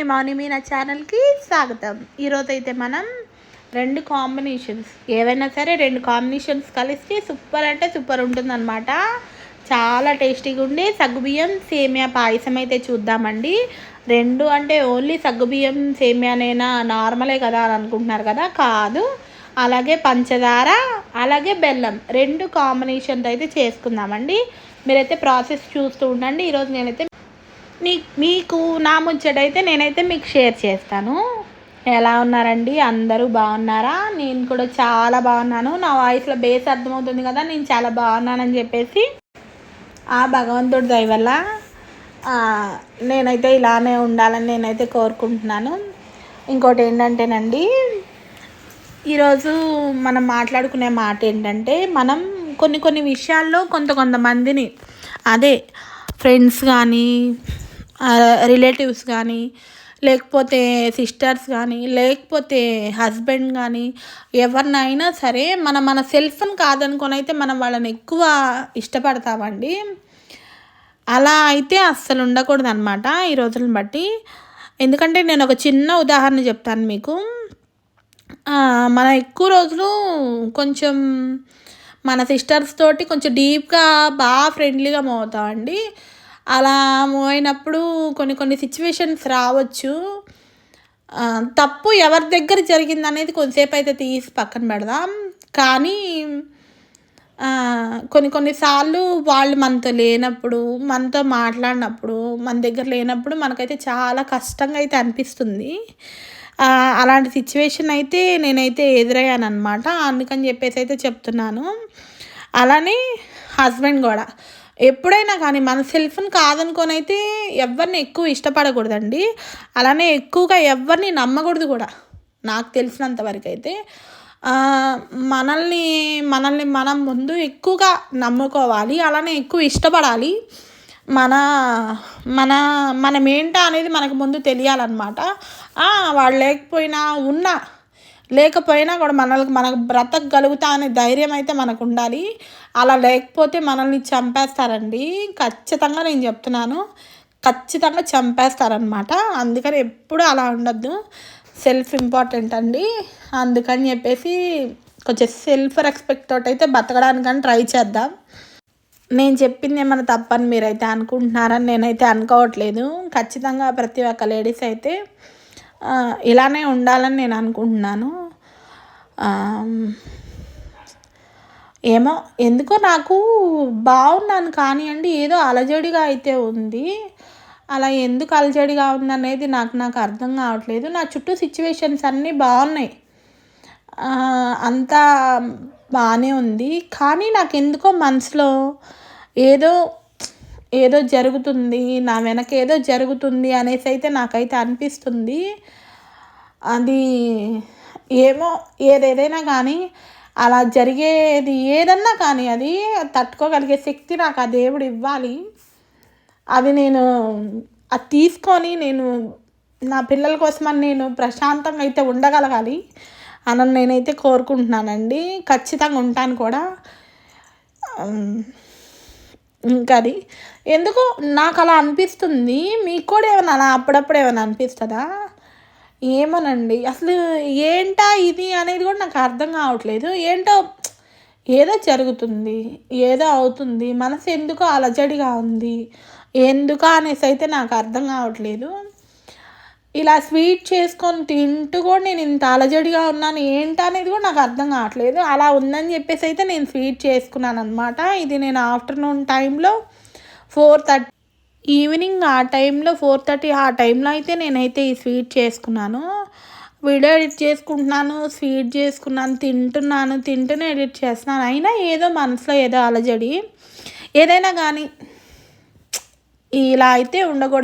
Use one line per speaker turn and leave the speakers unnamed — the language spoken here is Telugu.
మీ మౌని మీనా ఛానల్కి స్వాగతం. ఈరోజైతే మనం రెండు కాంబినేషన్స్, ఏవైనా సరే రెండు కాంబినేషన్స్ కలిస్తే సూపర్ అంటే సూపర్ ఉంటుందన్నమాట. చాలా టేస్టీగా ఉండి సగ్గుబియ్యం సేమియా పాయసం అయితే చూద్దామండి. రెండు అంటే ఓన్లీ సగ్గుబియ్యం సేమియానైనా నార్మలే కదా అని అనుకుంటున్నారు కదా, కాదు. అలాగే పంచదార అలాగే బెల్లం రెండు కాంబినేషన్తో అయితే చేసుకుందామండి. మీరైతే ప్రాసెస్ చూస్తూ ఉండండి. ఈరోజు నేనైతే మీకు నా ముచ్చటైతే నేనైతే మీకు షేర్ చేస్తాను. ఎలా ఉన్నారండి? అందరూ బాగున్నారా? నేను కూడా చాలా బాగున్నాను. నా వాయిస్లో బేస్ అర్థమవుతుంది కదా, నేను చాలా బాగున్నానని చెప్పేసి. ఆ భగవంతుడి దయ వల్ల నేనైతే ఇలానే ఉండాలని నేనైతే కోరుకుంటున్నాను. ఇంకోటి ఏంటంటేనండి, ఈరోజు మనం మాట్లాడుకునే మాట ఏంటంటే, మనం కొన్ని విషయాల్లో కొంతమందిని, అదే ఫ్రెండ్స్ కానీ రిలేటివ్స్ కానీ, లేకపోతే సిస్టర్స్ కానీ, లేకపోతే హస్బెండ్ కానీ, ఎవరినైనా సరే మన సెల్ఫ్ని కాదనుకొని అయితే మనం వాళ్ళని ఎక్కువ ఇష్టపడతామండి. అలా అయితే అస్సలు ఉండకూడదు అనమాట ఈ రోజులను బట్టి. ఎందుకంటే నేను ఒక చిన్న ఉదాహరణ చెప్తాను మీకు. మనం ఎక్కువ రోజులు కొంచెం మన సిస్టర్స్ తోటి కొంచెం డీప్గా బాగా ఫ్రెండ్లీగా మూవ్ అవుతామండి. అలా మూవ్ అయినప్పుడు కొన్ని సిచ్యువేషన్స్ రావచ్చు. తప్పు ఎవరి దగ్గర జరిగింది అనేది కొంతసేపు అయితే తీసి పక్కన పెడదాం. కానీ కొన్నిసార్లు వాళ్ళు మనతో లేనప్పుడు, మనతో మాట్లాడినప్పుడు, మన దగ్గర లేనప్పుడు మనకైతే చాలా కష్టంగా అయితే అనిపిస్తుంది. అలాంటి సిచ్యువేషన్ అయితే నేనైతే ఎదురయ్యాను అనమాట. అందుకని చెప్పేసి అయితే చెప్తున్నాను. అలానే హస్బెండ్ కూడా ఎప్పుడైనా కానీ మన సెల్ఫ్ని కాదనుకొని అయితే ఎవరిని ఎక్కువ ఇష్టపడకూడదండి. అలానే ఎక్కువగా ఎవరిని నమ్మకూడదు కూడా, నాకు తెలిసినంతవరకు అయితే. మనల్ని మనం ముందు ఎక్కువగా నమ్ముకోవాలి. అలానే ఎక్కువ ఇష్టపడాలి. మనం ఏంటో అనేది మనకు ముందు తెలియాలన్నమాట. వాళ్ళు లేకపోయినా కూడా మనకు బ్రతకగలుగుతా అనే ధైర్యం అయితే మనకు ఉండాలి. అలా లేకపోతే మనల్ని చంపేస్తారండి. ఖచ్చితంగా నేను చెప్తున్నాను, ఖచ్చితంగా చంపేస్తారనమాట. అందుకని ఎప్పుడు అలా ఉండద్దు. సెల్ఫ్ ఇంపార్టెంట్ అండి. అందుకని చెప్పేసి కొంచెం సెల్ఫ్ రెస్పెక్ట్ తోటి అయితే బతకడానికని ట్రై చేద్దాం. నేను చెప్పింది ఏమైనా తప్పని మీరైతే అనుకుంటున్నారని నేనైతే అనుకోవట్లేదు. ఖచ్చితంగా ప్రతి ఒక్క లేడీస్ అయితే ఇలానే ఉండాలని నేను అనుకుంటున్నాను. ఏమో ఎందుకో నాకు బాగున్నాను కానివ్వండి, ఏదో అలజడిగా అయితే ఉంది. అలా ఎందుకు అలజడిగా ఉందనేది నాకు అర్థం కావట్లేదు. నా చుట్టూ సిచ్యువేషన్స్ అన్నీ బాగున్నాయి, అంతా బాగానే ఉంది. కానీ నాకు ఎందుకో మనసులో ఏదో జరుగుతుంది, నా వెనక ఏదో జరుగుతుంది అనేసి అయితే నాకైతే అనిపిస్తుంది. అది ఏమో, ఏదైనా కానీ అలా జరిగేది ఏదన్నా కానీ అది తట్టుకోగలిగే శక్తి నాకు ఆ దేవుడు ఇవ్వాలి. అది తీసుకొని నేను నా పిల్లల కోసమని నేను ప్రశాంతంగా అయితే ఉండగలగాలి అని నేనైతే కోరుకుంటున్నానండి. ఖచ్చితంగా ఉంటాను కూడా. ఇంకా అది ఎందుకో నాకు అలా అనిపిస్తుంది. మీకు కూడా ఏమైనా అలా అప్పుడప్పుడు ఏమైనా అనిపిస్తుందా? ఏమోనండి, అసలు ఏంటా ఇది అనేది కూడా నాకు అర్థం కావట్లేదు. ఏంటో ఏదో జరుగుతుంది, ఏదో అవుతుంది, మనసు ఎందుకో అలజడిగా ఉంది, ఎందుకు అనేసి అయితే నాకు అర్థం కావట్లేదు. ఇలా స్వీట్ చేసుకొని తింటూ కూడా నేను ఇంత అలజడిగా ఉన్నాను ఏంటనేది కూడా నాకు అర్థం కావట్లేదు. అలా ఉందని చెప్పేసి అయితే నేను స్వీట్ చేసుకున్నాను అనమాట. ఇది నేను ఆఫ్టర్నూన్ టైంలో 4:30 ఈవినింగ్ ఆ టైంలో 4:30 ఆ టైంలో అయితే నేనైతే ఈ స్వీట్ చేసుకున్నాను. వీడియో ఎడిట్ చేసుకుంటున్నాను, స్వీట్ చేసుకున్నాను, తింటూనే ఎడిట్ చేస్తున్నాను. అయినా ఏదో మనసులో ఏదో అలజడి. ఏదైనా కానీ ఇలా అయితే ఉండకూడదు.